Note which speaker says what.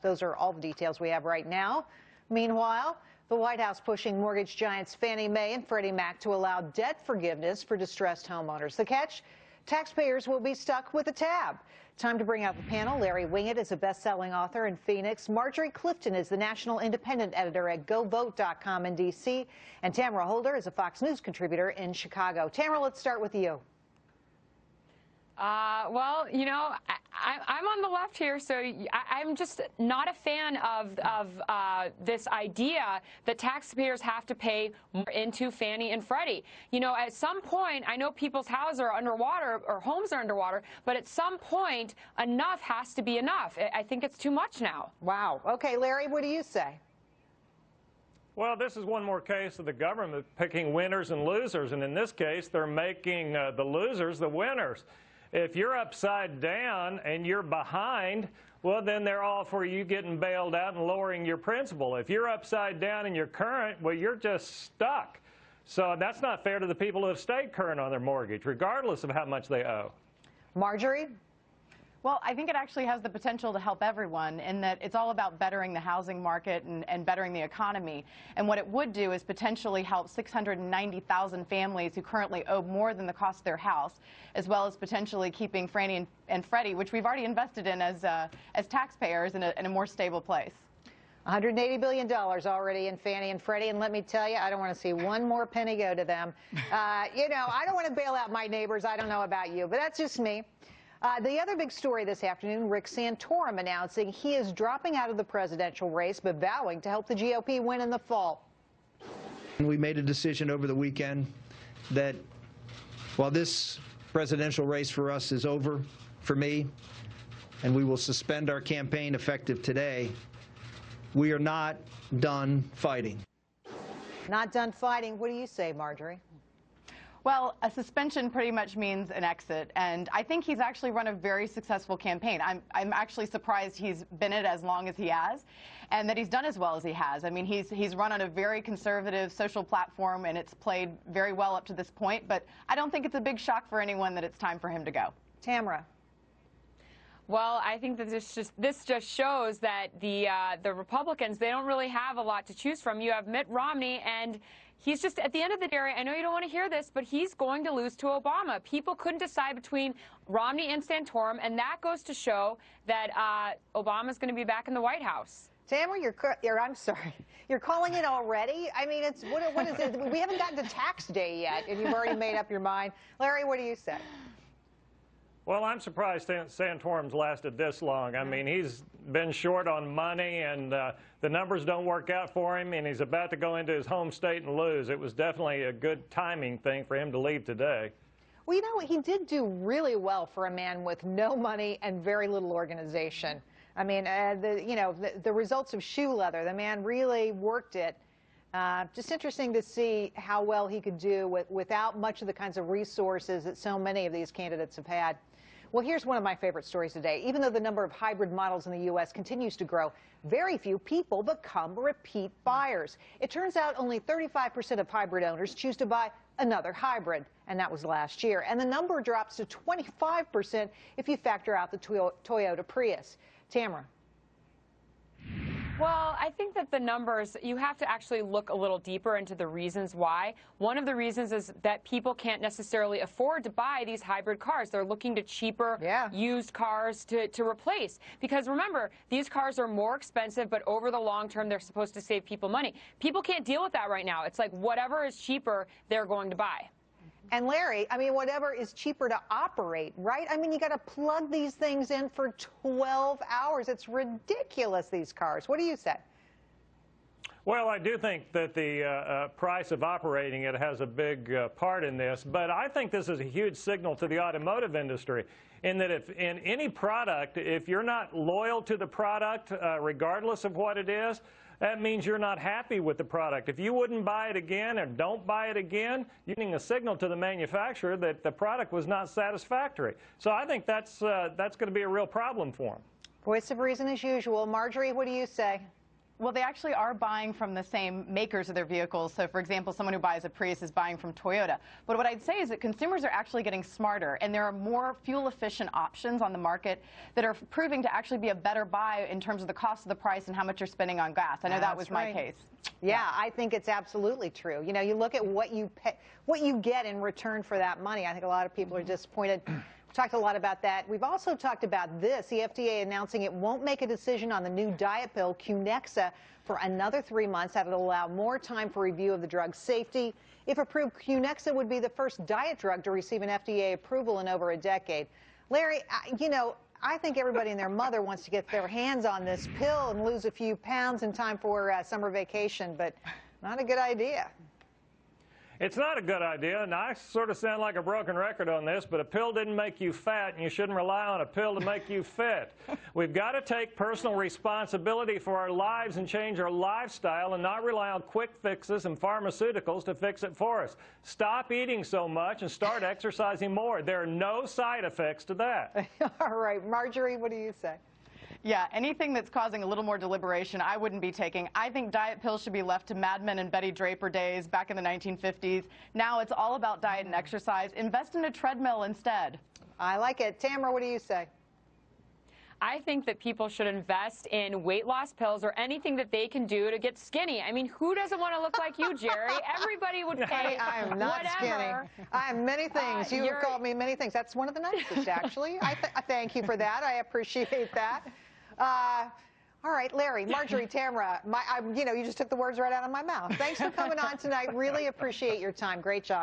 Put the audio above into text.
Speaker 1: Those are all the details we have right now. Meanwhile, the White House pushing mortgage giants Fannie Mae and Freddie Mac to allow debt forgiveness for distressed homeowners. The catch? Taxpayers will be stuck with a tab. Time to bring out the panel. Larry Winget is a best-selling author in Phoenix. Marjorie Clifton is the national independent editor at GoVote.com in D.C. And Tamara Holder is a Fox News contributor in Chicago. Tamara, let's start with you.
Speaker 2: Well, you know, I'm on the left here, so I'm just not a fan of this idea that taxpayers have to pay more into Fannie and Freddie. You know, at some point, I know people's houses are underwater or homes are underwater, but at some point, enough has to be enough. I think it's too much now.
Speaker 1: Wow. Okay, Larry, what do you say?
Speaker 3: Well, this is one more case of the government picking winners and losers, and in this case, they're making the losers the winners. If you're upside down and you're behind, well, then they're all for you getting bailed out and lowering your principal. If you're upside down and you're current, well, you're just stuck. So that's not fair to the people who have stayed current on their mortgage, regardless of how much they owe.
Speaker 1: Marjorie?
Speaker 4: Well, I think it actually has the potential to help everyone in that it's all about bettering the housing market and bettering the economy. And what it would do is potentially help 690,000 families who currently owe more than the cost of their house, as well as potentially keeping Fannie and Freddie, which we've already invested in as taxpayers, in a more stable place.
Speaker 1: $180 billion already in Fannie and Freddie, and let me tell you, I don't want to see one more penny go to them. You know, I don't want to bail out my neighbors. I don't know about you, but that's just me. The other big story this afternoon, Rick Santorum announcing he is dropping out of the presidential race, but vowing to help the GOP win in the fall.
Speaker 5: We made a decision over the weekend that while this presidential race for us is over for me, and we will suspend our campaign effective today, we are not done fighting.
Speaker 1: Not done fighting. What do you say, Marjorie?
Speaker 4: Well, a suspension pretty much means an exit, and I think he's actually run a very successful campaign. I'm actually surprised he's been in it as long as he has, and that he's done as well as he has. I mean, he's run on a very conservative social platform, and it's played very well up to this point, but I don't think it's a big shock for anyone that it's time for him to go.
Speaker 1: Tamara?
Speaker 2: Well, I think that this just shows that the Republicans, they don't really have a lot to choose from. You have Mitt Romney, and he's just, at the end of the day, I know you don't want to hear this, but he's going to lose to Obama. People couldn't decide between Romney and Santorum, and that goes to show that Obama's going to be back in the White House.
Speaker 1: Tamara, I'm sorry, you're calling it already? I mean, it's what is it? We haven't gotten to tax day yet, and you've already made up your mind. Larry, what do you say?
Speaker 3: Well, I'm surprised Santorum's lasted this long. I mean, he's been short on money, and the numbers don't work out for him, and he's about to go into his home state and lose. It was definitely a good timing thing for him to leave today.
Speaker 1: Well, you know, he did do really well for a man with no money and very little organization. I mean, the results of shoe leather, the man really worked it. Just interesting to see how well he could do without much of the kinds of resources that so many of these candidates have had. Well, here's one of my favorite stories today. Even though the number of hybrid models in the U.S. continues to grow, very few people become repeat buyers. It turns out only 35% of hybrid owners choose to buy another hybrid, and that was last year. And the number drops to 25% if you factor out the Toyota Prius. Tamara.
Speaker 2: Well, I think that the numbers, you have to actually look a little deeper into the reasons why. One of the reasons is that people can't necessarily afford to buy these hybrid cars. They're looking to cheaper used cars to replace. Because remember, these cars are more expensive, but over the long term, they're supposed to save people money. People can't deal with that right now. It's like whatever is cheaper, they're going to buy.
Speaker 1: And Larry, I mean, whatever is cheaper to operate, right? I mean, you got to plug these things in for 12 hours. It's ridiculous, these cars. What do you say?
Speaker 3: Well, I do think that the price of operating it has a big part in this, but I think this is a huge signal to the automotive industry in that if in any product, if you're not loyal to the product, regardless of what it is, that means you're not happy with the product. If you wouldn't buy it again or don't buy it again, you're giving a signal to the manufacturer that the product was not satisfactory. So I think that's going to be a real problem for them.
Speaker 1: Voice of reason as usual. Marjorie, what do you say?
Speaker 4: Well, they actually are buying from the same makers of their vehicles. So, for example, someone who buys a Prius is buying from Toyota. But what I'd say is that consumers are actually getting smarter, and there are more fuel-efficient options on the market that are proving to actually be a better buy in terms of the cost of the price and how much you're spending on gas. I know that was my case.
Speaker 1: Yeah, I think it's absolutely true. You know, you look at what you pay, what you get in return for that money. I think a lot of people are disappointed. Talked a lot about that. We've also talked about this, the FDA announcing it won't make a decision on the new diet pill, Qnexa, for another 3 months. That would allow more time for review of the drug's safety. If approved, Qnexa would be the first diet drug to receive an FDA approval in over a decade. Larry, you know, I think everybody and their mother wants to get their hands on this pill and lose a few pounds in time for summer vacation, but not a good idea.
Speaker 3: It's not a good idea, and I sort of sound like a broken record on this, but a pill didn't make you fat, and you shouldn't rely on a pill to make you fit. We've got to take personal responsibility for our lives and change our lifestyle and not rely on quick fixes and pharmaceuticals to fix it for us. Stop eating so much and start exercising more. There are no side effects to that.
Speaker 1: All right, Marjorie, what do you say?
Speaker 4: Yeah, anything that's causing a little more deliberation, I wouldn't be taking. I think diet pills should be left to Mad Men and Betty Draper days back in the 1950s. Now it's all about diet and exercise. Invest in a treadmill instead.
Speaker 1: I like it. Tamara, what do you say?
Speaker 2: I think that people should invest in weight loss pills or anything that they can do to get skinny. I mean, who doesn't want to look like you, Gerri? Everybody would pay
Speaker 1: I am not
Speaker 2: whatever.
Speaker 1: skinny. I am many things. You have called me many things. That's one of the nicest, actually. I thank you for that. I appreciate that. All right, Larry, Marjorie, Tamara, you know, you just took the words right out of my mouth. Thanks for coming on tonight. Really appreciate your time. Great job.